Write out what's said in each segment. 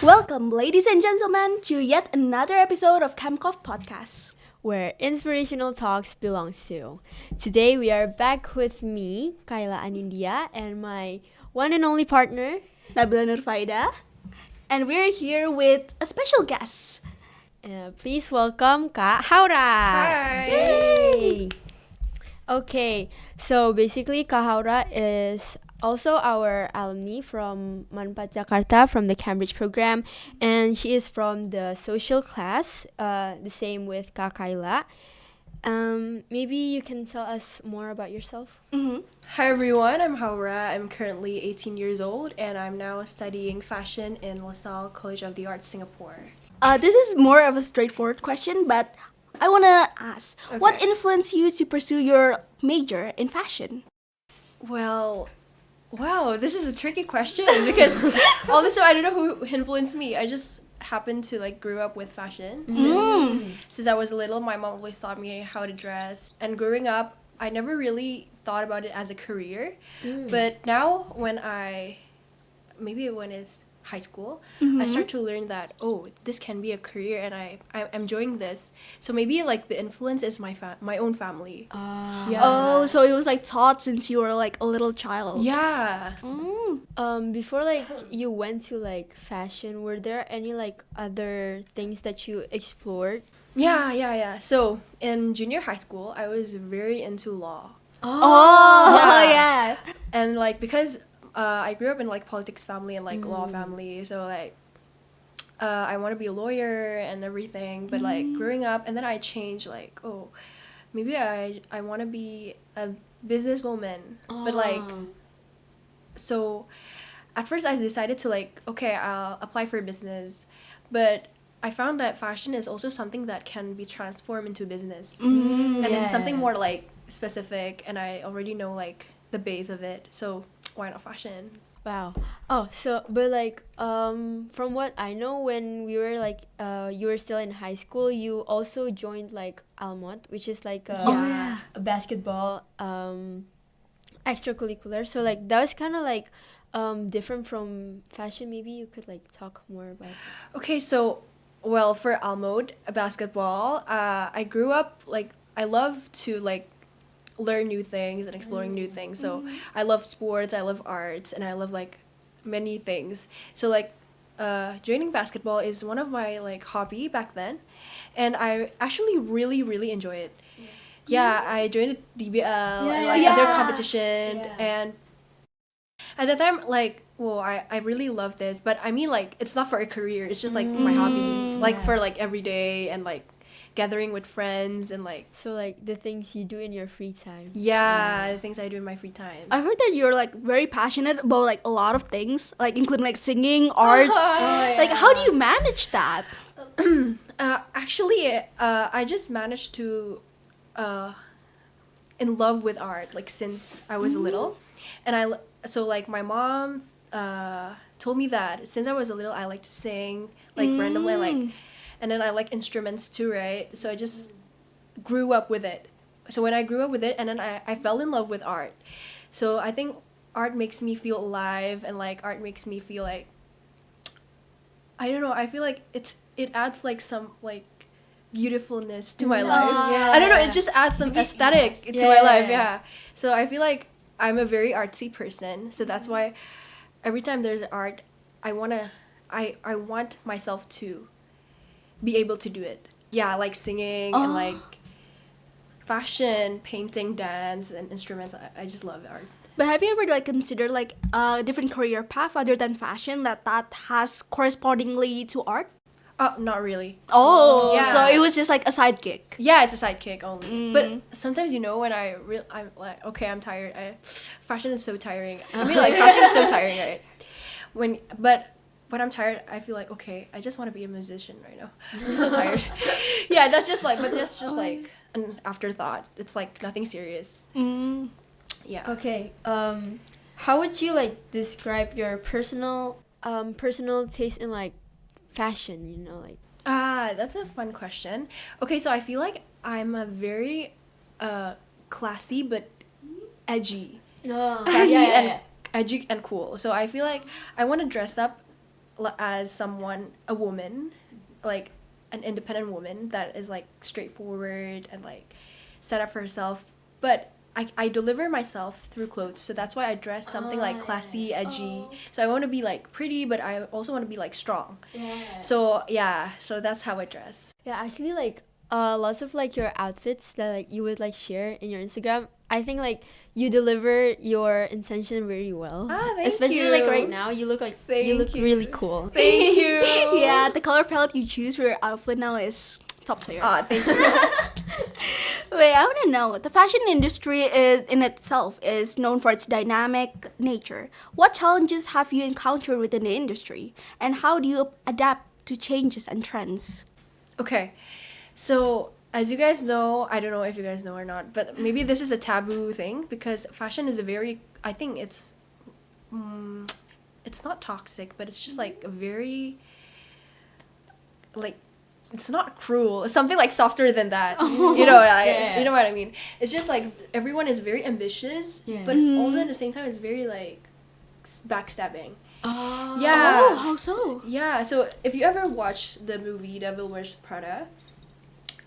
Welcome, ladies and gentlemen, to yet another episode of Camcoff Podcast, where inspirational talks belongs to. Today we are back with me, Kayla Anindia, and my one and only partner, Nabila Nurfaida, and we're here with a special guest. Please welcome Kak Haura. Hi. Yay! Okay, so basically Kak Haura is also our alumni from Manpat Jakarta from the Cambridge program, and she is from the social class, the same with Kak Kayla. Maybe you can tell us more about yourself. Hi everyone, I'm Haura. I'm currently 18 years old and I'm now studying fashion in LASALLE College of the Arts, Singapore. This is more of a straightforward question, but I want to ask, what influenced you to pursue your major in fashion? Well, wow, this is a tricky question because honestly I don't know who influenced me. I just happened to grew up with fashion since I was little. My mom always taught me how to dress, and growing up I never really thought about it as a career. But now when it's high school, I start to learn that this can be a career, and I'm enjoying this. So maybe the influence is my own family. Oh, so it was taught since you were a little child. Yeah. Before you went to fashion, were there any other things that you explored? Yeah. So in junior high school, I was very into law. Yeah. And because I grew up in politics family and law family, so I want to be a lawyer and everything. But growing up, and then I changed maybe I want to be a businesswoman. But so at first I decided to I'll apply for business, but I found that fashion is also something that can be transformed into business, and it's something more specific, and I already know the base of it. So why not fashion? Wow. Oh, so but from what I know, when we were you were still in high school, you also joined Almot, which is a basketball extracurricular. So that was kind of different from fashion. Maybe you could talk more about. Okay, so for Almod basketball, I grew up I love to learn new things and exploring new things. So I love sports, I love arts, and I love many things. So joining basketball is one of my hobby back then, and I actually really enjoy it. Yeah, I joined DBL and other competition, and at that time I really love this, but I mean it's not for a career. It's just my hobby, for every day, and gathering with friends, and So the things you do in your free time. the things I do in my free time. I heard that you're very passionate about a lot of things, including singing, arts. How do you manage that? Actually, I just managed to in love with art since I was little, and my mom told me that since I was little I like to sing randomly, and then I like instruments too, right? So I just grew up with it. So when I grew up with it, and then I fell in love with art. So I think art makes me feel alive, and art makes me feel I don't know, I feel it adds some beautifulness to my life. I don't know, it just adds some aesthetic to my life. So I feel I'm a very artsy person, so that's why every time there's art, I want myself to be able to do it. Singing and fashion, painting, dance, and instruments. I just love art. But have you ever considered a different career path other than fashion that has correspondingly to art? Not really. Oh, Yeah. so it was just a sidekick. Yeah, it's a sidekick only. But sometimes when I'm I'm tired. Fashion is so tiring. I mean fashion is so tiring, right? When I'm tired, I feel I just want to be a musician right now. I'm so tired. Yeah, that's just but that's just an afterthought. It's nothing serious. Yeah. Okay. How would you describe your personal taste in fashion? That's a fun question. Okay, so I feel I'm a very classy but edgy. Classy and edgy and cool. So I feel I want to dress up as a woman, like an independent woman that is like straightforward and like set up for herself, but I deliver myself through clothes, so that's why I dress something like classy, edgy. So I want to be like pretty, but I also want to be like strong. So yeah, so that's how I dress. Yeah, actually, like lots of like your outfits that like you would like share in your Instagram. I think like you deliver your intention very well. Thank Especially you. like right now, you look like you look you. really cool. Thank you. Yeah, the color palette you choose for your outfit now is top tier. Thank you. Wait, I want to know. The fashion industry in itself is known for its dynamic nature. What challenges have you encountered within the industry, and how do you adapt to changes and trends? Okay, so as you guys know, I don't know if you guys know or not, but maybe this is a taboo thing because fashion is a very, I think it's not toxic, but it's just like a very, like, it's not cruel. It's something like softer than that. You know, you know what I mean. It's just like everyone is very ambitious, but also at the same time, it's very like backstabbing. Yeah. Oh, how so? Yeah. So if you ever watch the movie Devil Wears Prada,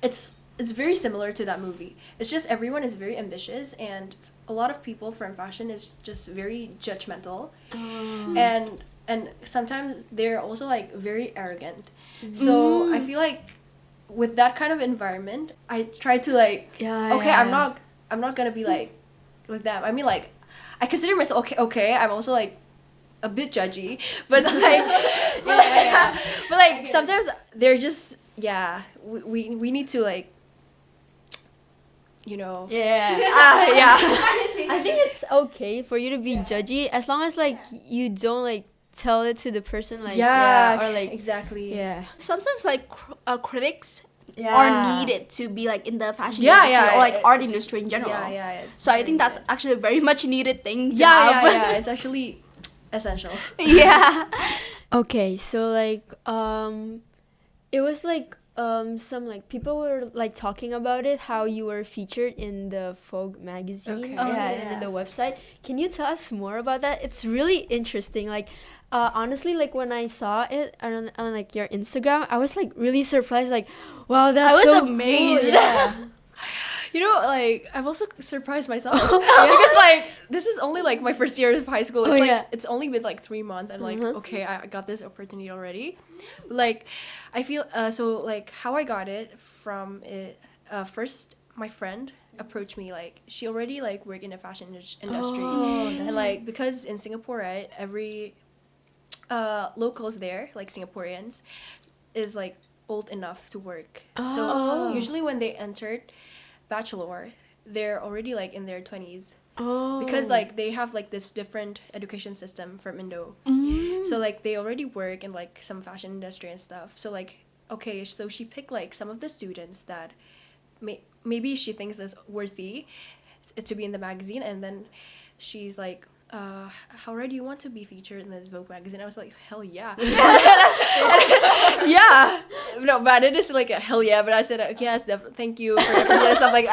it's very similar to that movie. It's just everyone is very ambitious, and a lot of people from fashion is just very judgmental, and sometimes they're also like very arrogant. So I feel like with that kind of environment, I try to like I'm not gonna be like them. I mean, like, I consider myself okay. I'm also like a bit judgy, but like but like sometimes they're just we need to like, you know. I think it's okay for you to be judgy as long as like you don't like tell it to the person like or like exactly. Sometimes like critics are needed to be like in the fashion industry or like art industry in general. So I think that's actually a very much needed thing to have. It's actually essential. Okay, so like it was like some like people were like talking about it, how you were featured in the Vogue magazine and in the website. Can you tell us more about that? It's really interesting. Like honestly, like when I saw it on like your Instagram, I was like really surprised. Like, wow, that's I was so amazed. Cool. You know, like, I'm also surprised myself because like this is only like my first year of high school. It's it's only been like 3 months, and like okay, I got this opportunity already. Like, I feel so like how I got it from it. First, my friend approached me. Like, she already like worked in the fashion industry, and like because in Singapore, right, every locals there, like Singaporeans, is like old enough to work. So usually when they entered bachelor, they're already like in their 20s because like they have like this different education system from Indo. So like they already work in like some fashion industry and stuff. So like okay, so she picked like some of the students that maybe she thinks is worthy to be in the magazine, and then she's like, Haura, do you want to be featured in this Vogue magazine? I was like, hell yeah. No, but it is like a hell yeah. But I said, yes, definitely, thank you for the stuff. Like,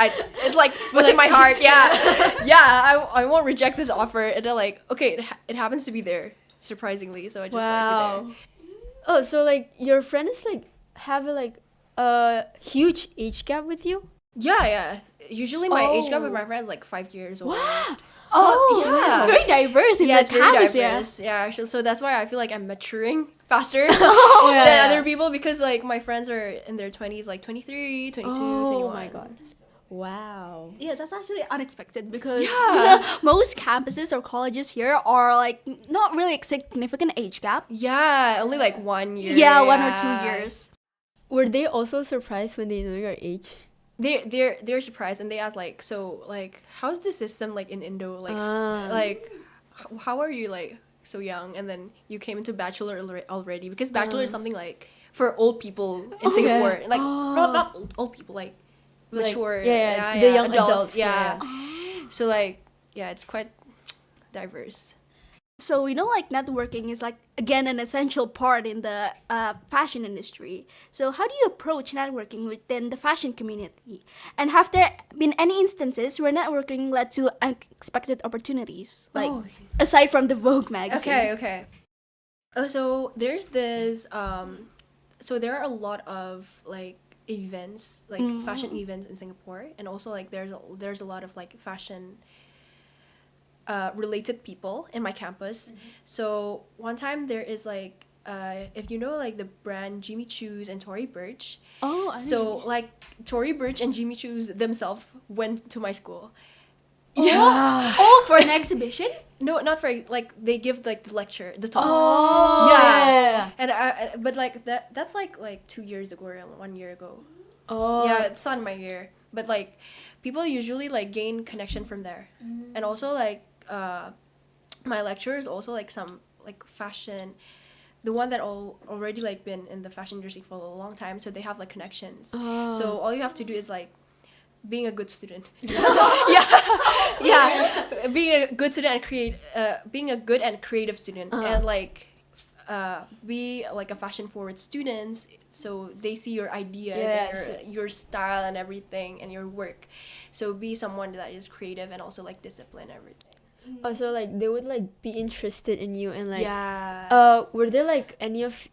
it's like what's in my heart. I won't reject this offer. And they're like, okay, it happens to be there, surprisingly. So I just like be there. Oh, so like your friend is like have a huge age gap with you? Yeah. Usually my age gap with my friend is like 5 years old. Wow. So, it's very diverse in it's the very campus. diverse. Yeah, actually, so that's why I feel like I'm maturing faster than other people, because like my friends are in their 20s, like 23, 22, 21. Oh my god. Wow. Yeah, that's actually unexpected because most campuses or colleges here are like not really a significant age gap. Yeah, only like 1 year. Yeah, 1 or 2 years. Were they also surprised when they know your age? They're surprised, and they ask like, so like how's the system like in Indo, like how are you like so young and then you came into bachelor already, because bachelor is something like for old people in Singapore, like not old people, like mature, the young adults. So like it's quite diverse. So we know like networking is like again an essential part in the fashion industry. So how do you approach networking within the fashion community? And have there been any instances where networking led to unexpected opportunities, like aside from the Vogue magazine? Okay. Oh, so there's this so there are a lot of like events, like fashion events in Singapore, and also like there's a lot of like fashion related people in my campus. So one time there is like if you know like the brand Jimmy Choo's and Tory Burch. Oh, I So like Tory Burch and Jimmy Choo's themselves went to my school. Yeah. Oh, for an exhibition? No, not for like they give like the lecture, the talk. Oh, Yeah. And but like that's like 2 years ago or 1 year ago. Oh. Yeah, it's not my year, but like people usually like gain connection from there. And also like my lecturers also like some like fashion, the one that already like been in the fashion industry for a long time, so they have like connections. Oh. So all you have to do is like being a good student. Being a good student and being a good and creative student, and like be like a fashion forward student, so they see your ideas and your style and everything and your work. So be someone that is creative and also like disciplined everything. Also, like they would like be interested in you and like Yeah. were there like any of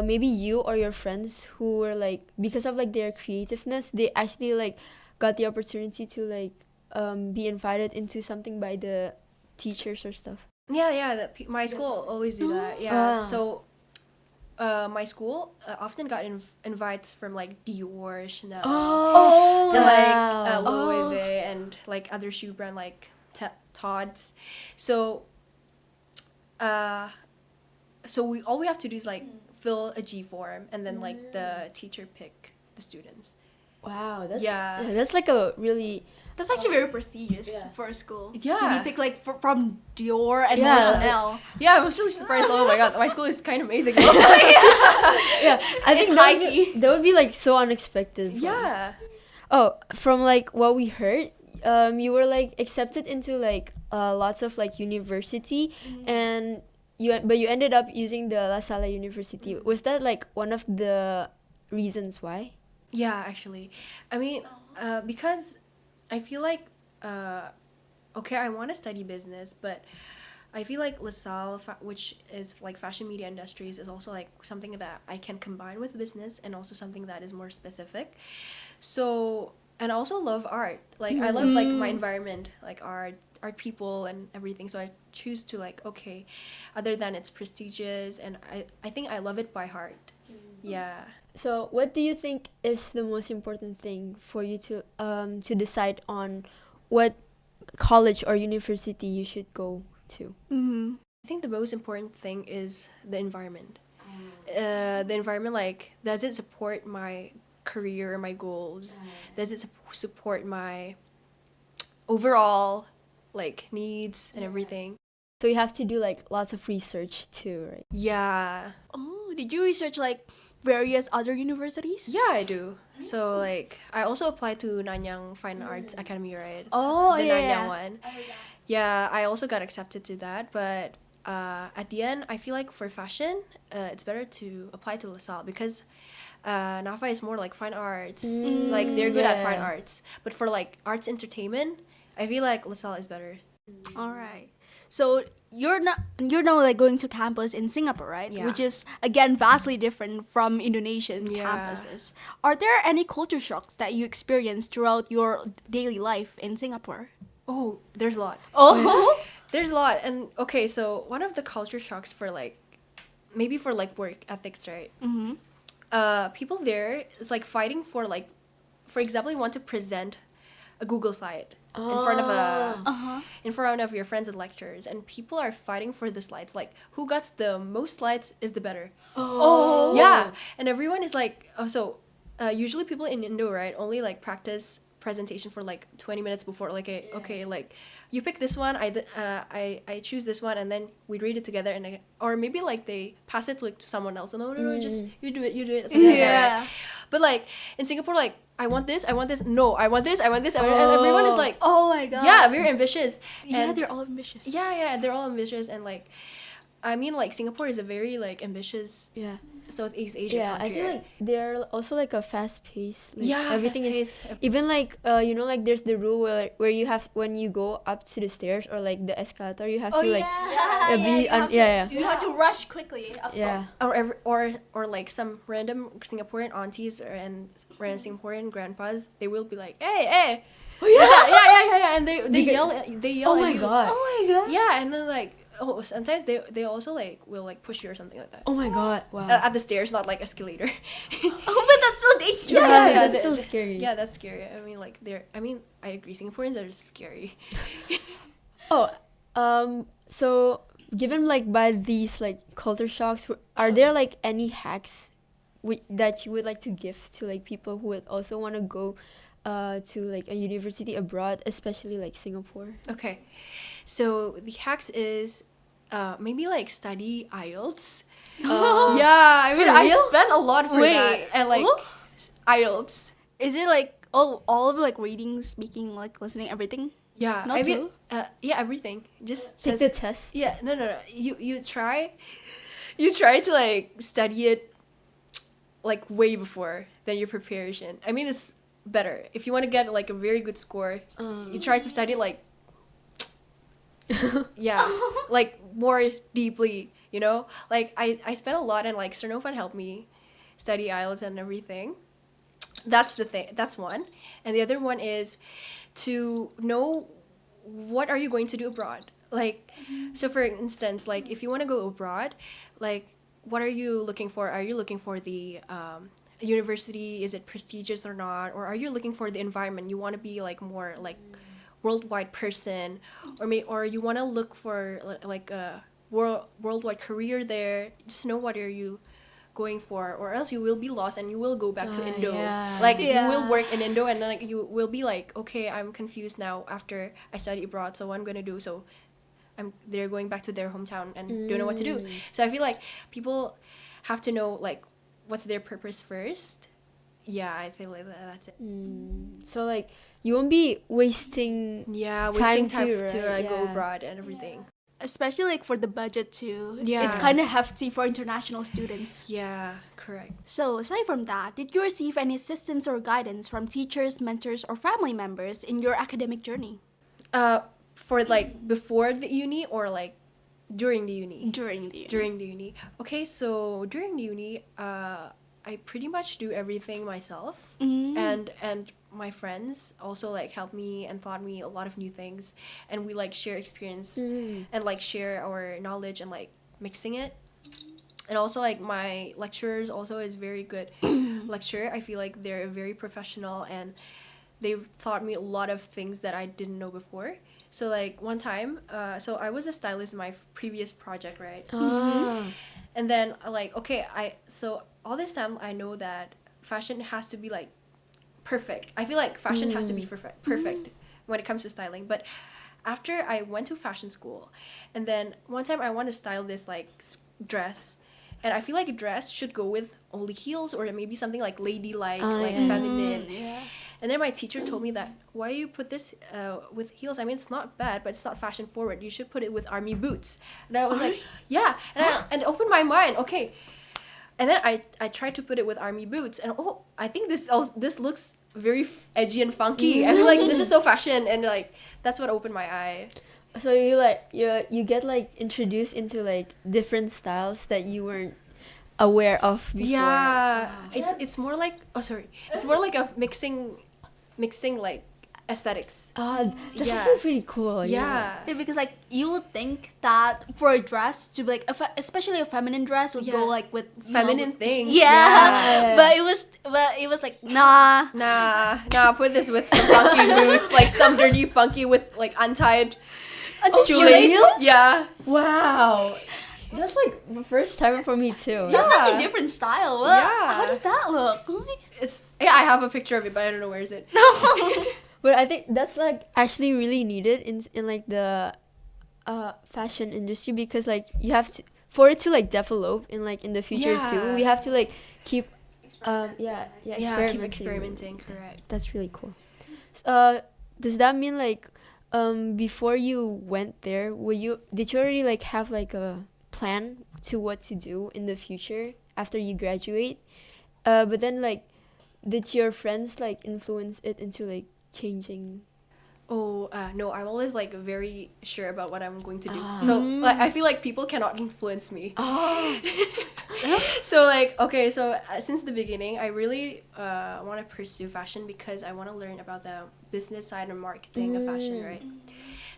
maybe you or your friends who were like, because of like their creativeness, they actually like got the opportunity to like be invited into something by the teachers or stuff? Yeah, my school always do that. Yeah. Ah. So my school often got invites from like Dior, Chanel, Oh, and wow. like Louis V and like other shoe brand like Tod's. So all we have to do is like fill a G form, and then like the teacher pick the students. Wow, that's Yeah. that's like a really that's actually very prestigious for a school. Yeah. To be picked like from Dior and Yeah. more Chanel. Yeah, I was really surprised. Oh my god, my school is kind of amazing. yeah. I It's think that would be like so unexpected. for me. Yeah. Oh, from like what we heard, you were like accepted into like lots of like university, and you ended up using the LASALLE University. Was that like one of the reasons why? Yeah, actually. I mean, because I feel like, okay, I want to study business, but I feel like LaSalle, which is like fashion media industries, is also like something that I can combine with business and also something that is more specific. So, and I also love art. Like, I love like my environment, like art people and everything. So I choose to like, okay, other than it's prestigious, and I think I love it by heart. Yeah. So, what do you think is the most important thing for you to decide on what college or university you should go to? I think the most important thing is the environment. The environment, like, does it support my career, my goals? Does it support my overall, like, needs and everything? So you have to do like lots of research too, right? Yeah. Oh, did you research like various other universities? Yeah, I do. So, like, I also applied to Nanyang Fine Arts Academy, right? Oh, the yeah. Nanyang one. Yeah, I also got accepted to that, but at the end, I feel like for fashion, it's better to apply to LaSalle because NAFA is more like fine arts. Like, they're good at fine arts. But for, like, arts entertainment, I feel like LaSalle is better. All right. So you're now like going to campus in Singapore, right? Yeah. Which is again vastly different from Indonesian Yeah. campuses. Are there any culture shocks that you experienced throughout your daily life in Singapore? Oh, there's a lot. Oh. There's a lot. And, okay, so one of the culture shocks for, like, maybe for, like, work ethics, right? People there is, like, fighting for, like, for example, you want to present a Google slide in front of your friends and lecturers, and people are fighting for the slides. Like, who got the most slides is the better. Oh. Yeah, and everyone is like, usually people in Indo, right, only like practice presentation for like 20 minutes before, like, okay, like, you pick this one, I choose this one, and then we read it together, and or maybe like they pass it to someone else. No, just you do it. something like that, right? But like in Singapore, like, I want this, no, I want this, and everyone is like, Oh my god. yeah, very ambitious. Yeah, And they're all ambitious. yeah, they're all ambitious, and like, I mean, like, Singapore is a very like ambitious Yeah. Southeast Asia Yeah, I country. feel like they're also like a fast pace. Like yeah, everything is fast-paced. even like like there's the rule where you have when you go up to the stairs or like the escalator you have Oh to like yeah, be you have to, yeah. you have to rush quickly up. Yeah. Or like some random Singaporean aunties and random Singaporean grandpas, they will be like, hey, Oh yeah. yeah, and they yell Oh at my you. god. Oh my god. Yeah, and then like sometimes they also like will like push you or something like that. Oh my god. Wow. At the stairs, not like escalator. Oh, but that's so dangerous. Yeah, that's they- so they- scary. Yeah, that's scary. I mean, like I agree. Singaporeans are scary. Oh, so given like by these like culture shocks, are there like any hacks that you would like to give to like people who would also want to go to like a university abroad, especially like Singapore? Okay, so the hacks is maybe like study IELTS. Yeah, I mean I real? spent a lot for that Wait, and like what? IELTS. Is it like all of like reading, speaking, like listening, everything? Yeah, Not I mean too? yeah, everything. Just Take says, the test. yeah, no. You try to like study it like way before than your preparation. I mean it's better if you want to get like a very good score. You try to study like yeah, like more deeply, you know? Like I spent a lot and like Sernofan helped me study IELTS and everything. That's the thing. That's one. And the other one is to know what are you going to do abroad. Like so for instance, like if you want to go abroad, like what are you looking for? Are you looking for the university? Is it prestigious or not? Or are you looking for the environment? You want to be like more like worldwide person, or you want to look for like a worldwide career there. Just know what are you going for, or else you will be lost and you will go back to Indo. Yeah. Like you Yeah. will work in Indo and then like you will be like, okay, I'm confused now after I studied abroad, so what I'm gonna do. So they're going back to their hometown and don't know what to do. So I feel like people have to know like what's their purpose first. Yeah, I feel like that's it. So like you won't be wasting Yeah, Time wasting time too, to right? go Yeah. abroad and everything. Especially like for the budget too. Yeah. It's kind of hefty for international students. Yeah, correct. So, aside from that, did you receive any assistance or guidance from teachers, mentors, or family members in your academic journey? For like before the uni or like during the uni? During the During the uni. Okay, so during the uni, I pretty much do everything myself, and my friends also like helped me and taught me a lot of new things, and we like share experience and like share our knowledge and like mixing it. And also like my lecturers also is very good lecturer. I feel like they're very professional and they taught me a lot of things that I didn't know before. So like one time, so I was a stylist in my previous project, right? And then like okay, so all this time I know that fashion has to be like perfect. I feel like fashion has to be perfect when it comes to styling. But after I went to fashion school, and then one time I want to style this like dress, and I feel like a dress should go with only heels or maybe something like ladylike, like feminine. Yeah. And then my teacher told me that why you put this with heels? I mean, it's not bad, but it's not fashion forward. You should put it with army boots. And I was like, yeah, and it opened my mind. Okay. And then I tried to put it with army boots, and I think this looks very edgy and funky. I feel like this is so fashion, and like that's what opened my eye. So you get like introduced into like different styles that you weren't aware of before. Yeah, it's more like it's more like a mixing like aesthetics. That's Yeah. actually pretty cool. Yeah. Yeah, because like you would think that for a dress to be like especially a feminine dress would go Yeah. like with Feminine things. Yeah. Yeah. But it was like nah. Nah, put this with some funky boots, like some dirty funky with like untied shoelace. shoelace? Yeah. Wow. That's like the first time for me too. That's such Yeah. a different style. What? Yeah. How does that look? I have a picture of it, but I don't know where is it. But I think that's like actually really needed in like the fashion industry, because like you have to, for it to like develop in like in the future too, Yeah. we have to like keep Yeah, keep experimenting. Correct. That's really cool. Does that mean like before you went there, did you already like have like a plan to what to do in the future after you graduate. But then like, did your friends like influence it into like changing? Oh, no, I'm always like very sure about what I'm going to do. Ah. So like I feel like people cannot influence me. Oh. So like, okay, so since the beginning, I really want to pursue fashion because I want to learn about the business side and marketing of fashion, right?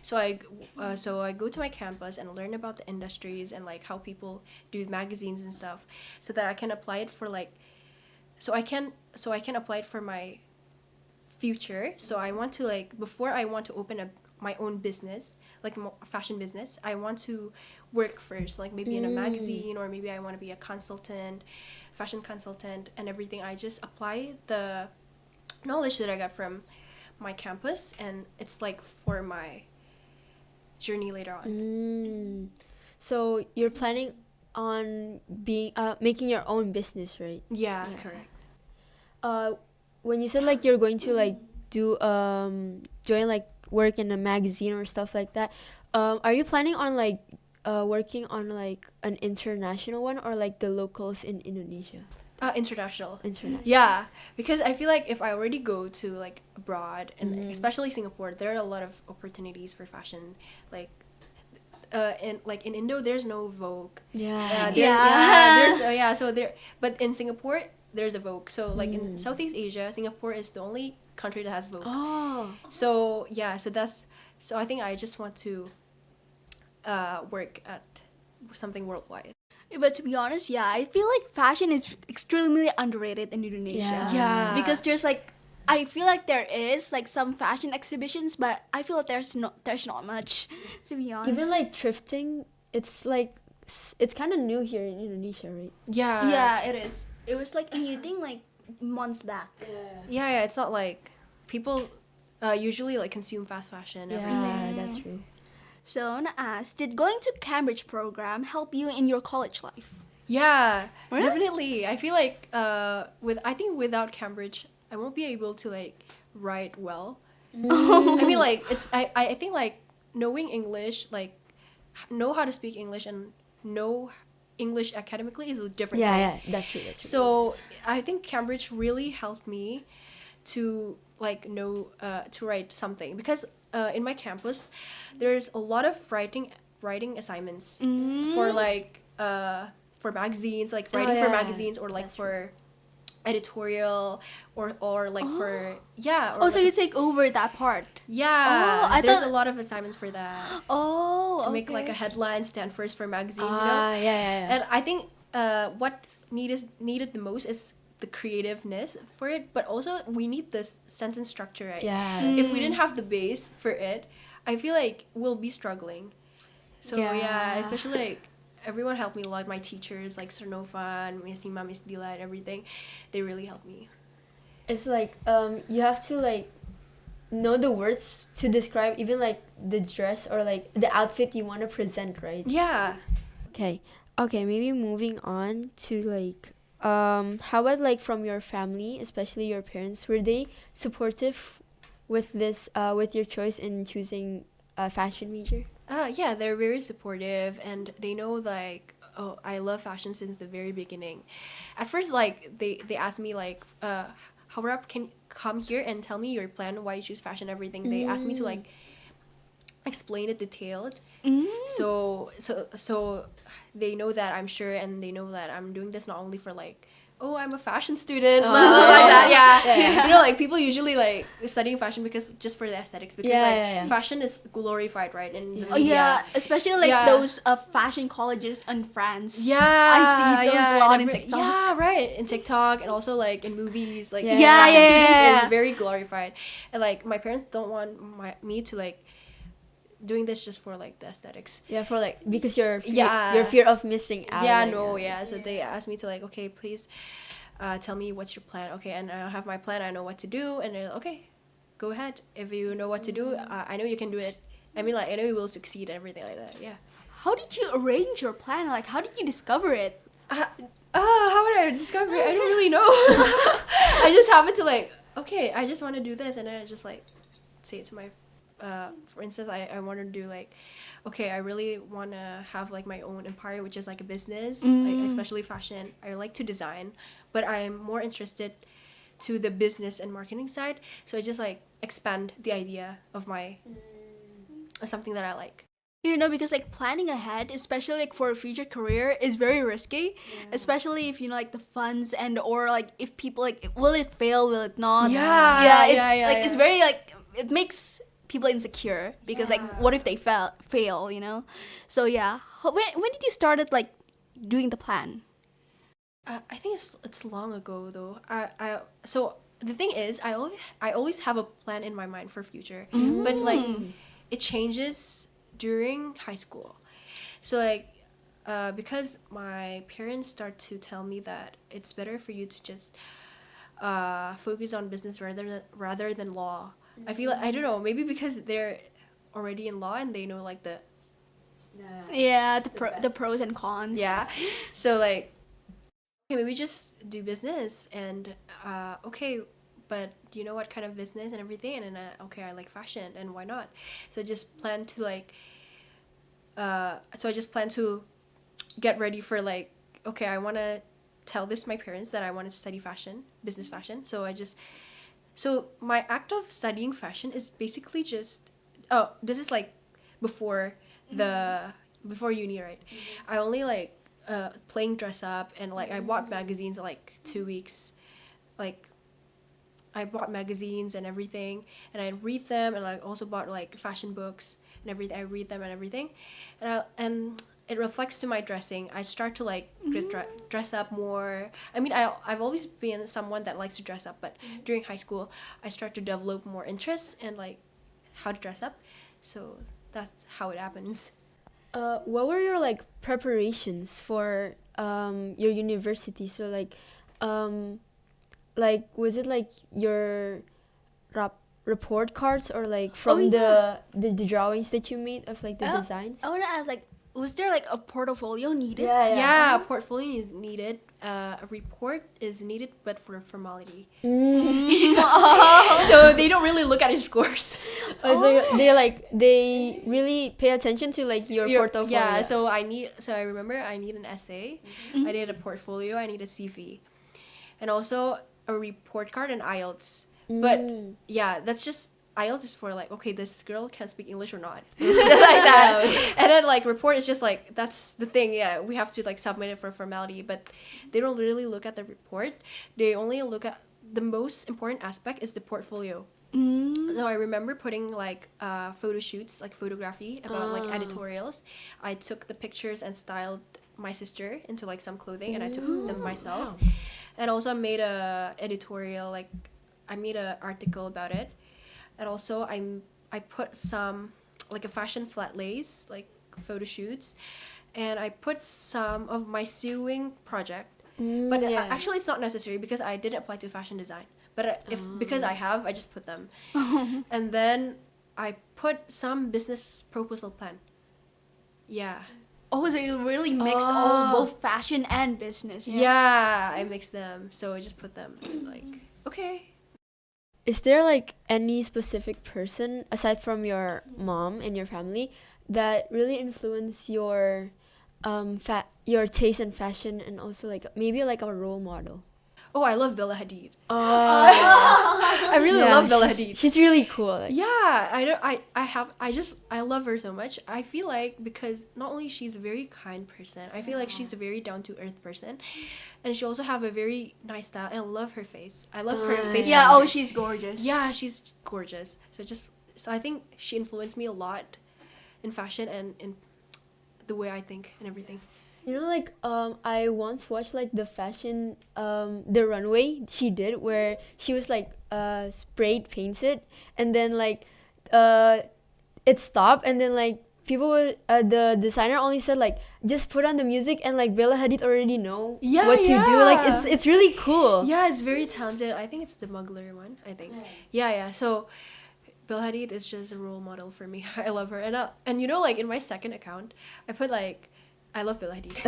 So I go to my campus and learn about the industries and like how people do magazines and stuff, so that I can apply it for like, so I can apply it for my future. So I want to like, before I want to open up my own business, like a fashion business, I want to work first, like maybe in a magazine, or maybe I want to be a consultant, fashion consultant, and everything. I just apply the knowledge that I got from my campus, and it's like for my journey later on. So you're planning on being making your own business, right? Yeah, correct. When you said like you're going to like do join like work in a magazine or stuff like that, are you planning on like working on like an international one, or like the locals in Indonesia? International. Yeah, because I feel like if I already go to like abroad, and especially Singapore, there are a lot of opportunities for fashion. Like in Indo, there's no Vogue. So there, but in Singapore there's a Vogue. So like in Southeast Asia, Singapore is the only country that has Vogue. So I think I just want to work at something worldwide. But to be honest, I feel like fashion is extremely underrated in Indonesia. Yeah. Because there's like, I feel like there is like some fashion exhibitions, but I feel like there's not much, to be honest. even like thrifting, it's like it's kind of new here in Indonesia, right? Yeah, it is. It was like a new thing like months back. Yeah, it's not like people usually like consume fast fashion, everything. Yeah, that's true. So I want to ask, did going to Cambridge program help you in your college life? Yeah, Really? definitely. I feel like without Cambridge, I won't be able to like write well. I mean, like I think like knowing English, like know how to speak English and know English academically is a different thing. Yeah, that's true. So I think Cambridge really helped me to like know to write something, because in my campus there's a lot of writing assignments for like for magazines, like writing for magazines, or like for editorial, or like for or So like you take over that part? there's a lot of assignments for that, to make like a headline stand first for magazines, you know. And I think what needed the most is the creativeness for it, but also we need this sentence structure, right? If we didn't have the base for it, I feel like we'll be struggling. So especially like everyone helped me a lot. My teachers like Sir Nofan, Miss Ima, Miss Dila, and everything, they really helped me. It's like you have to like know the words to describe even like the dress or like the outfit you want to present, right? Yeah. Okay, maybe moving on to like how about like from your family, especially your parents, were they supportive with this with your choice in choosing a fashion major? Yeah, they're very supportive, and they know like, oh, I love fashion since the very beginning. At first, like they asked me like, Haura, can you come here and tell me your plan, why you choose fashion, everything. They asked me to like explain it detailed. So they know that I'm sure, and they know that I'm doing this not only for like, oh, I'm a fashion student, like that. You know, like people usually like studying fashion because just for the aesthetics, because fashion is glorified, right? And especially like those fashion colleges in France. I see those a lot in TikTok. Yeah, right, in TikTok, and also like in movies, like fashion students is very glorified, and like my parents don't want me to like doing this just for like the aesthetics. For like, because your fear of missing out. So they asked me to like, okay, please tell me what's your plan. Okay, and I have my plan, I know what to do, and they're like, okay, go ahead, if you know what to do, I know you can do it. I mean, like, I know you will succeed and everything like that. How did you arrange your plan? Like, how did you discover it? How would I discover it? I don't really know. I just happened to like, okay, I just want to do this, and then I just like say it to my for instance, I want to do like, okay, I really want to have like my own empire, which is like a business, like especially fashion. I like to design, but I'm more interested to the business and marketing side. So I just like expand the idea of my of something that I like. You know, because like planning ahead, especially like for a future career, is very risky. Especially if you know like the funds and or like if people like will it fail, will it not? It's very like it makes people insecure because like what if they fail, you know? So yeah, when did you started like doing the plan? I think it's long ago though. So the thing is, I always have a plan in my mind for future, but like it changes during high school. So like because my parents start to tell me that it's better for you to just focus on business rather than law. I feel like, I don't know, maybe because they're already in law and they know like the The pros and cons. so like, okay, maybe just do business and okay, but do you know what kind of business and everything? And then okay, I like fashion and why not? So I just plan to like get ready for like, okay, I want to tell this to my parents that I want to study fashion, business fashion. So my act of studying fashion is basically just, this is like before before uni, right? I only like playing dress up and like I bought magazines like 2 weeks, like I bought magazines and everything and I read them, and I also bought like fashion books and everything. I read them and everything, and it reflects to my dressing. I start to like dress up more. I mean, I've always been someone that likes to dress up, but during high school I start to develop more interests and like how to dress up. So that's how it happens. What were your like preparations for your university? So like was it like your report cards or like from the drawings that you made of like the designs? I want to ask, like, was there like a portfolio needed? Yeah, a portfolio is needed. A report is needed, but for formality. So they don't really look at your scores. So they really pay attention to like your portfolio. Yeah, so I remember I need an essay, I need a portfolio, I need a CV, and also a report card and IELTS. But yeah, that's just IELTS is for like, okay, this girl can speak English or not, like that. And then like report is just like, that's the thing. Yeah, we have to like submit it for formality, but they don't really look at the report. They only look at the most important aspect is the portfolio. So I remember putting like photo shoots, like photography about like editorials. I took the pictures and styled my sister into like some clothing, and I took them myself. And also I made a editorial, like I made an article about it. And also I put some like a fashion flat lace, like photo shoots, and I put some of my sewing project. But actually it's not necessary because I didn't apply to fashion design. But because I just put them. And then I put some business proposal plan. Yeah. Oh, so you really mixed both fashion and business. Yeah, I mixed them. So I just put them like, okay. Is there like any specific person aside from your mom and your family that really influenced your your taste in fashion, and also like maybe like a role model? Oh, I love Bella Hadid. I really love Bella Hadid. She's really cool. Like. Yeah, I love her so much. I feel like because not only she's a very kind person, I feel like she's a very down to earth person, and she also have a very nice style. And I love her face. I love her face. Yeah. Oh, she's gorgeous. Yeah, she's gorgeous. So I think she influenced me a lot in fashion and in the way I think and everything. You know, like I once watched like the fashion the runway she did where she was like sprayed painted, and then like it stopped, and then like people were the designer only said like just put on the music, and like Bella Hadid already know what to do. Like it's really cool. Yeah, it's very talented. I think it's the Muggler one. I think. Yeah. So Bella Hadid is just a role model for me. I love her, and you know, like in my second account, I put like, I love Bella Hadid.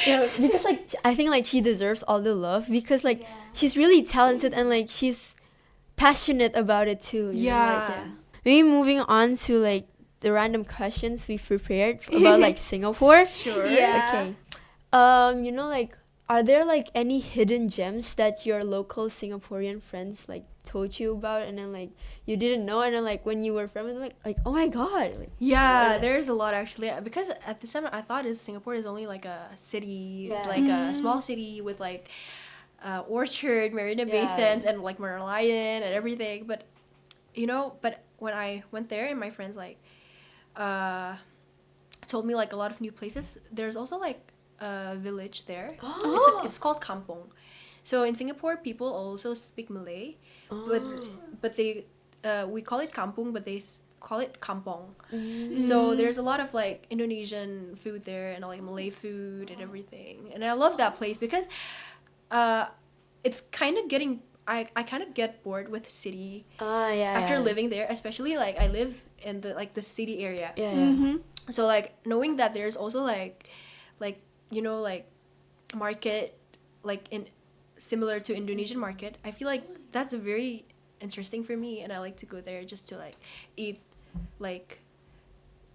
Yeah, because like I think like she deserves all the love because like she's really talented, and like she's passionate about it too. You know, like, Yeah. Maybe moving on to like the random questions we've prepared about like Singapore. Sure. Yeah. Okay. You know, like, are there like any hidden gems that your local Singaporean friends like told you about, and then like you didn't know, and then like when you were from it, like oh my god, like, Yeah, Yeah. there's a lot actually. Because at this time I thought Singapore is only like a city, Yeah. like a small city with like Orchard, Marina Bay Yeah. Sands, and like Merlion and everything. But but when I went there and my friends like told me like a lot of new places. There's also like a village there. Oh. It's called kampong. So in Singapore, people also speak Malay, but they we call it kampung, but they call it kampong. So there's a lot of like Indonesian food there and like Malay food and everything. And I love that place because it's kind of getting I kind of get bored with city Yeah. after living there, especially like I live in the city area. Yeah. So like knowing that there's also like like market like in similar to Indonesian market, I feel like that's a very interesting for me, and I like to go there just to like eat like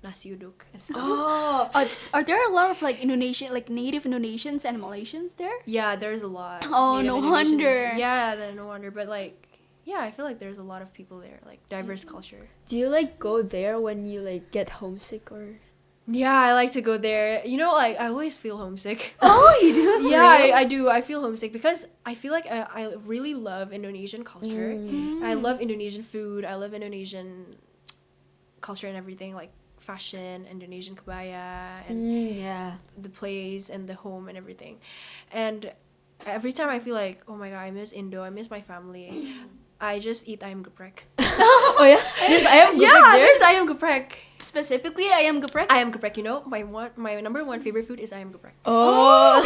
nasi uduk and stuff. Oh. Are there a lot of like Indonesian, like native Indonesians and Malaysians there? Yeah, there's a lot. Oh, Native no Indonesian- wonder. Yeah, no wonder. But like, yeah, I feel like there's a lot of people there, like diverse culture. Do you like go there when you like get homesick or? Yeah, I like to go there. Like I always feel homesick. Oh, you do? Yeah, Really? I do. I feel homesick because I feel like I really love Indonesian culture. I love Indonesian food. I love Indonesian culture and everything, like fashion, Indonesian kebaya, and Yeah. the place and the home and everything. And every time I feel like, oh my god, I miss Indo, I miss my family, I just eat ayam geprek. Oh yeah. There's ayam geprek Yeah, there. there's ayam geprek. Specifically, ayam geprek. Ayam geprek, my number one favorite food is ayam geprek. Oh.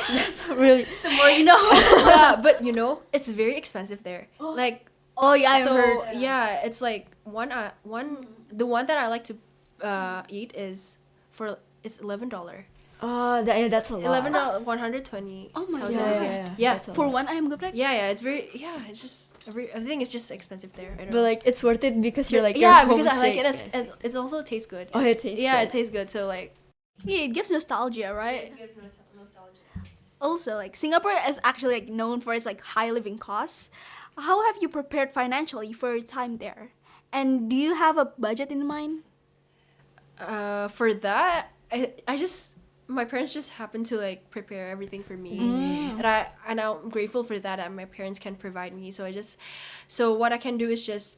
That's really. The more you know. Yeah, but it's very expensive there. Like, Oh yeah, I've so heard. yeah, it's like the one that I like to eat is it's $11. That's a lot. $11, 120. Oh my thousand. God. Yeah. That's a For lot. one ayam geprek. Yeah, it's just everything is just expensive there. I don't But know. like it's worth it because you're like yeah, you're because I like it. homesick. And it's also tastes good. Oh, it tastes Yeah, good. it tastes good. So like, Yeah, it gives nostalgia, right? good nostalgia. Also, like Singapore is actually like known for its like high living costs. How have you prepared financially for your time there? And do you have a budget in mind? For that, I just my parents just happen to like prepare everything for me, and I'm grateful for that my parents can provide me. So what I can do is just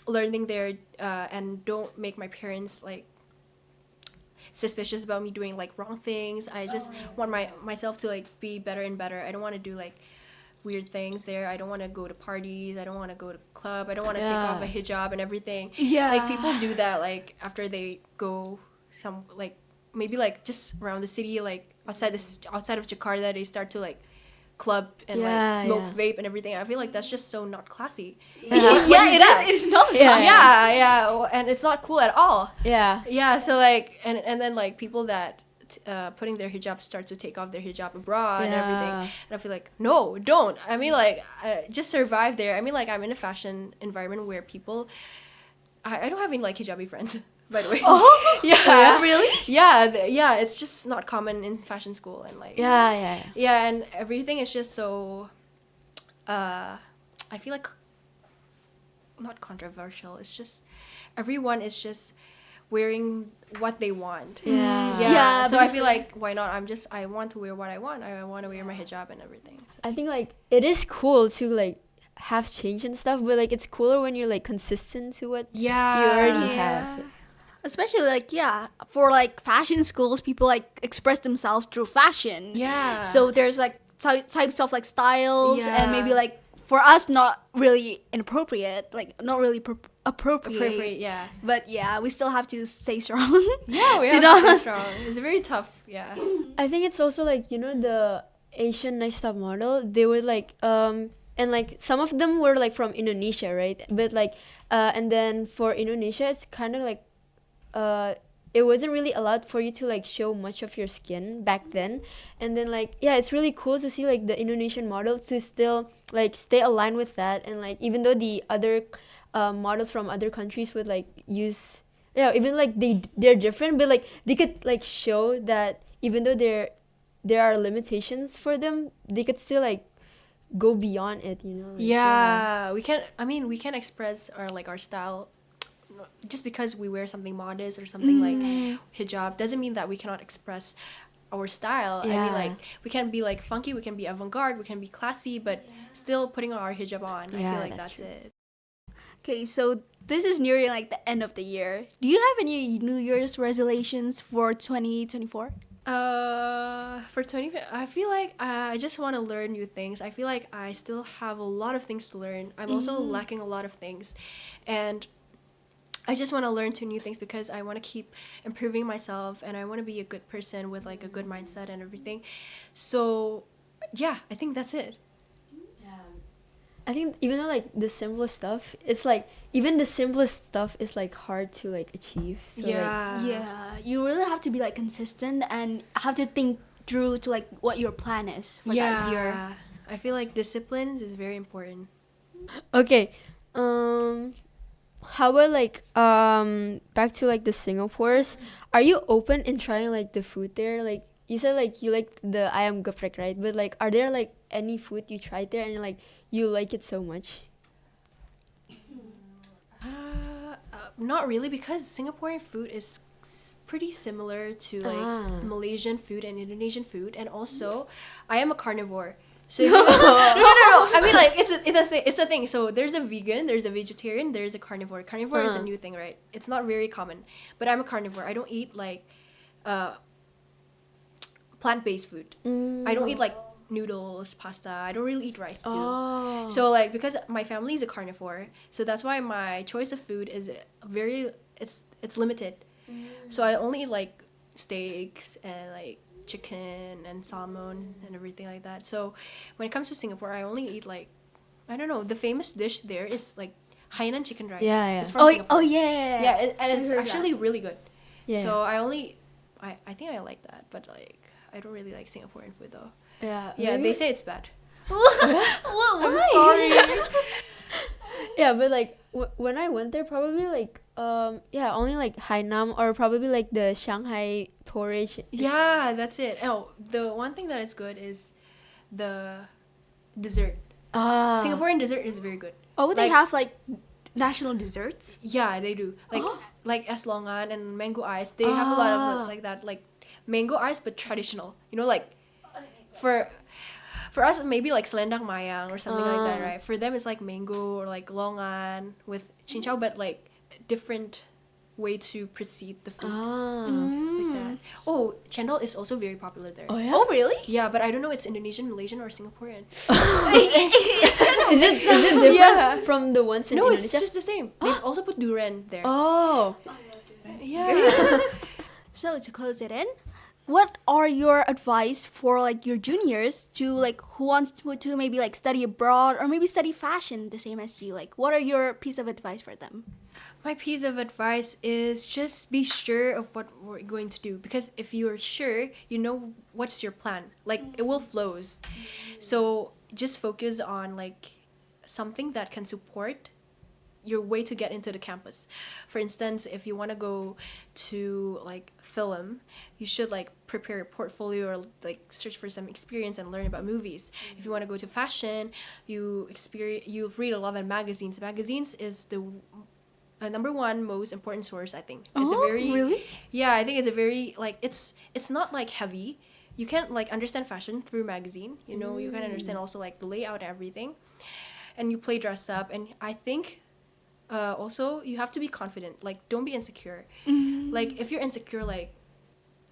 learning there, and don't make my parents like suspicious about me doing like wrong things. I just want myself to like be better and better. I don't want to do like weird things there. I don't want to go to parties. I don't want to go to club. I don't want to take off a hijab and everything. Yeah. Like people do that like after they go some like maybe like just around the city, like outside of Jakarta, they start to like club and like smoke vape and everything. I feel like that's just so not classy. Yeah, it is. It's not. Yeah. Yeah, and it's not cool at all. Yeah. Yeah, so like and then like people that putting their hijab start to take off their hijab abroad and everything, and I feel like no, don't. I mean like just survive there. I mean like I'm in a fashion environment where people I don't have any like hijabi friends, by the way. Oh, yeah, really? yeah, it's just not common in fashion school, and like Yeah. yeah, and everything is just so I feel like not controversial. It's just everyone is just wearing what they want. Yeah. Yeah, So I because- feel like why not? I want to wear what I want. I want to wear my hijab and everything. So. I think like it is cool to like have change and stuff, but like it's cooler when you're like consistent to what Yeah. you already have. Especially like for like fashion schools, people like express themselves through fashion. Yeah. So there's like types of like styles and maybe Yeah. like for us not really inappropriate, like not really appropriate. appropriate. Yeah. But yeah, we still have to stay strong. Yeah, we To have to not- stay strong. It's very tough. Yeah. I think it's also like, you know, the Asian Next Top Model, they were like and like some of them were like from Indonesia, right? But like and then for Indonesia it's kind of like it wasn't really allowed for you to like show much of your skin back then. And then like it's really cool to see like the Indonesian models to still like stay aligned with that, and like even though the other models from other countries would like use, yeah, even like they're different, but like they could like show that even though there are limitations for them, they could still like go beyond it, you know? Like, Yeah, we can. I mean, we can express our style just because we wear something modest or something like hijab doesn't mean that we cannot express our style. I mean, Yeah. like we can be like funky, we can be avant-garde, we can be classy, but still putting our hijab on. I Yeah, feel like that's that's it. Okay, so this is nearing like the end of the year. Do you have any New Year's resolutions for 2024? For 20, I feel like I just want to learn new things. I feel like I still have a lot of things to learn. I'm also lacking a lot of things, and I just want to learn two new things because I want to keep improving myself and I want to be a good person with like a good mindset and everything. So, yeah, I think that's it. I think even though like the simplest stuff, it's like even the simplest stuff is like hard to like achieve. So, like, Yeah, you really have to be like consistent and have to think through to like what your plan is for that year. Yeah, I feel like disciplines is very important. okay, how about like back to like the Singapore's? Are you open in trying like the food there? Like you said, like you like the ayam geprek, right? But like, are there like any food you tried there and like you like it so much? Not really because Singaporean food is pretty similar to like Malaysian food and Indonesian food, and also I am a carnivore. So no. I mean, like it's a thing. So there's a vegan, there's a vegetarian, there's a carnivore. Carnivore is a new thing, right? It's not very common, but I'm a carnivore. I don't eat like plant-based food. I don't eat like noodles, pasta. I don't really eat rice too. So like because my family is a carnivore, so that's why my choice of food is very it's limited. So I only eat like steaks and like chicken and salmon and everything like that. So when it comes to Singapore, I only eat like I don't know, the famous dish there is like Hainan chicken rice. Yeah, yeah. It's from Singapore. Oh yeah. Yeah, and it's heard actually really good. Yeah. So I think I like that, but like I don't really like Singaporean food though. Yeah. Yeah, maybe- they say it's bad. Well, I'm sorry. Yeah, but like when I went there, probably like yeah, only like Hainam or probably like the Shanghai porridge. Yeah, that's it. Oh, the one thing that is good is the dessert. Singaporean dessert is very good. Oh, they Like- have like national desserts. Yeah, they do. Like Eslongan and mango ice. They have a lot of like that, like mango ice but traditional. You know, like for us maybe like selendang mayang or something like that, right? For them it's like mango or like longan with chinchao, but like different way to precede the food like that. Oh, chendol is also very popular there. Oh yeah. Oh really? Yeah, but I don't know it's Indonesian, Malaysian, or Singaporean. Is it different Yeah. from the ones in No, Indonesia? it's just the same. They also put durian there. Oh. Yeah. So to close it in, what are your advice for like your juniors to like who wants to maybe like study abroad or maybe study fashion the same as you? Like what are your piece of advice for them? My piece of advice is just be sure of what we're going to do, because if you're sure, you know what's your plan. Like it will flows. So just focus on like something that can support your way to get into the campus. For instance, if you want to go to like film, you should like prepare a portfolio or like search for some experience and learn about movies. If you want to go to fashion, you read a lot of magazines. Magazines is the number one most important source, I think. It's a very really? Yeah, I think it's a very like it's not like heavy. You can like understand fashion through magazine. You know, you can understand also like the layout and everything, and you play dress up. And I think also you have to be confident. Like don't be insecure. Like if you're insecure, like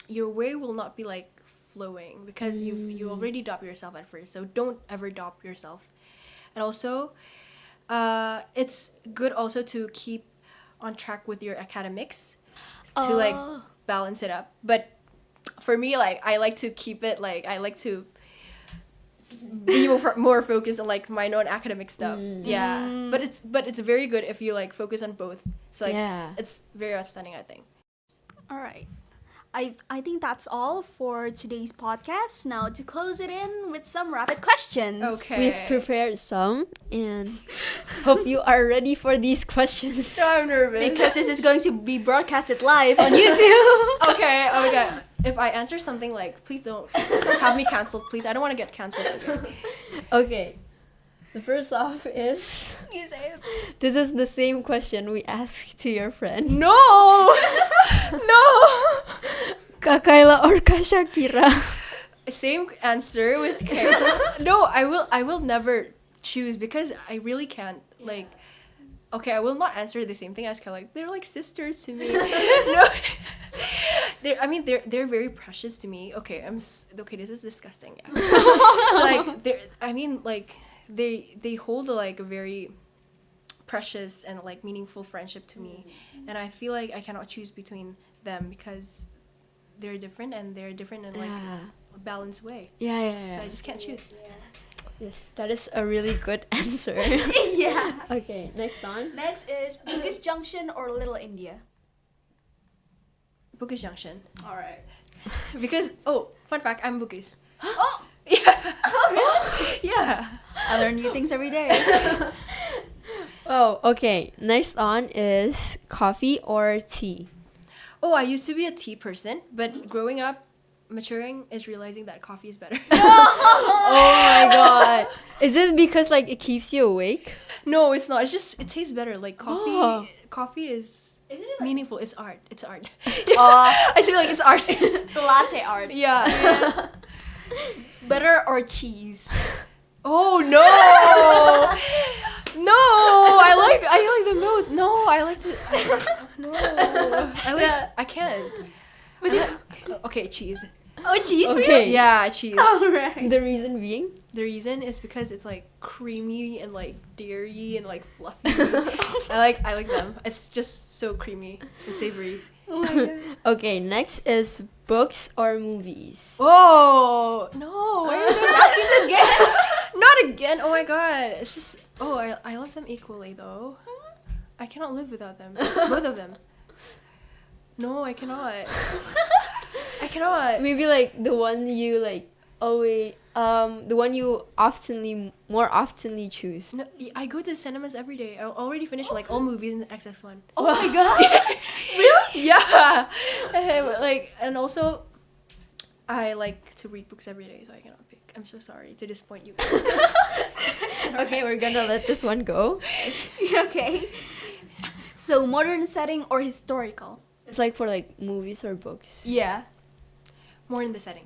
your way will not be like flowing because you already doubt yourself at first. So don't ever doubt yourself. And also, it's good also to keep on track with your academics to like balance it up. But for me, like I like to keep it like I like to be more focused on like my non-academic stuff. Yeah, but it's very good if you like focus on both. So like Yeah. it's very outstanding, I think. All right. I think that's all for today's podcast. Now to close it in with some rapid questions. Okay. We've prepared some and hope you are ready for these questions. I'm nervous. Because this is going to be broadcasted live on YouTube. Okay, oh my god. If I answer something like, please don't have me cancelled, please. I don't want to get cancelled again. Okay. The first off is, You say it. this is the same question we asked to your friend. No! No! Kak Kayla or Kak Shakira? Same answer with Kay. No, I will never choose because I really can't. Like, okay, I will not answer the same thing as Kay. Like, they're like sisters to me. No. They're very precious to me. Okay, okay, this is disgusting. Yeah. So, like, they hold like a very precious and like meaningful friendship to me, and I feel like I cannot choose between them because they're different in like a balanced way. Yeah. So I just can't choose. Yes, that is a really good answer. Yeah. Okay, next on. Next is Bugis Junction or Little India. Bugis Junction. All right. Because fun fact, I'm Bugis. Oh, Yeah. really? Yeah. I learn new things every day. Oh, okay. Next on is coffee or tea. Oh, I used to be a tea person, but growing up, maturing is realizing that coffee is better. Oh my god. Is it because like it keeps you awake? No, it's not. It's just it tastes better. Like coffee. Oh. Coffee is Isn't it like meaningful. It's art. It's art. Uh, I feel like it's art. the latte art? Yeah. Butter or cheese? Oh no. No, I like them both. No, I like to. No, I can't. Okay, cheese. Oh, cheese for Okay. you? Yeah, cheese. Alright. The reason being? The reason is because it's like creamy and like dairy and like fluffy. I like them. It's just so creamy and savory. Oh my god. Okay, next is books or movies. Oh no! Why are you guys asking this again? Not again! Oh my god! It's just I love them equally though. I cannot live without them. Both of them. No, I cannot. I cannot. Maybe like the one you like always the one you more oftenly choose. No, I go to cinemas every day. I already finished like all movies in the XX1. Oh my god. Really? Yeah. And also, I like to read books every day, so I cannot pick. I'm so sorry to disappoint you. Okay, we're gonna let this one go. Okay. So modern setting or historical? It's like for like movies or books. Yeah. More in the setting.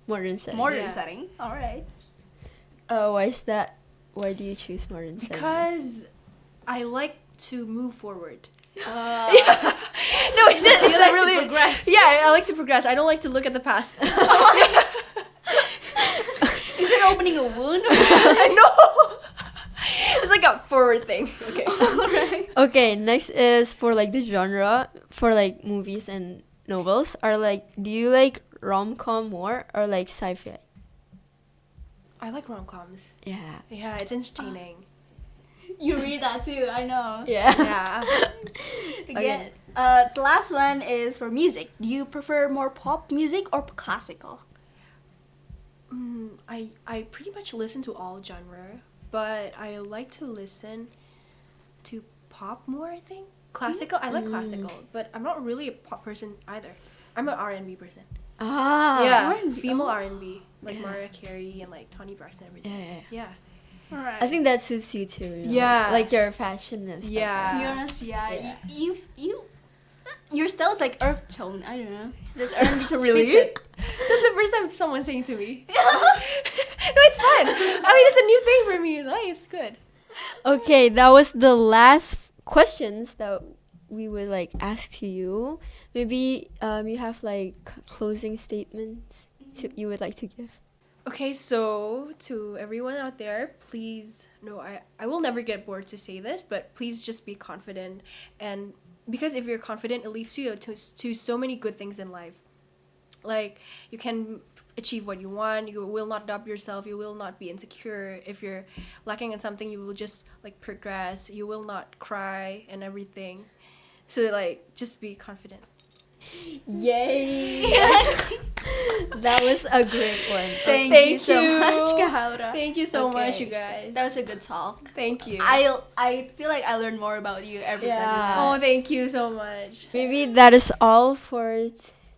Modern setting. Modern Yeah. setting. All right. Why is that? Why do you choose modern setting? Because I like to move forward. Uh, No, it's just You like to progress. Yeah, I like to progress. I don't like to look at the past. Is it opening a wound? Or No. It's like a forward thing. Okay. Alright. Okay, next is for like the genre for like movies and novels. Are like, do you like rom-com more or like sci-fi? I like rom-coms. Yeah. Yeah, it's entertaining. You read that too, I know. Yeah. Yeah. Again, the last one is for music. Do you prefer more pop music or classical? I pretty much listen to all genre, but I like to listen to pop more, I think. Classical, I like classical, but I'm not really a pop person either. I'm an R&B person. Ah. Yeah, R&B, female oh. R&B, like Yeah. Mariah Carey and like Toni Braxton and Yeah, everything. yeah. Yeah. Alright. I think that suits you too. You know? Yeah. Like you're a fashionist. Yeah. To be honest, yeah, Yeah. your style is like earth tone. I don't know. Just R&B just Really? fits it. That's the first time someone's saying to me. No, it's fun. I mean, it's a new thing for me. Like, it's good. Okay, that was the last questions that we would like ask to you. Maybe you have like closing statements you would like to give. Okay, so to everyone out there, please, no, I will never get bored to say this, but please just be confident. And because if you're confident, it leads you to so many good things in life. Like, you can achieve what you want, you will not doubt yourself, you will not be insecure. If you're lacking in something, you will just like progress, you will not cry and everything. So like, just be confident. Yay! That was a great one. Thank you so much, Kahaura. Thank you so much, Okay. you guys. That was a good talk. Thank you. I feel like I learned more about you every Yeah. seminar. Oh, thank you so much. Maybe that is all for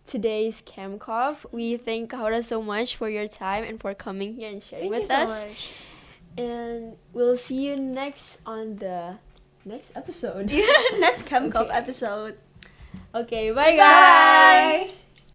today's CamCoff. We thank Kahaura so much for your time and for coming here and sharing Thank you with so us. much. And we'll see you next on the next episode. Next ChemCoff Okay. episode. Okay, bye Bye. guys.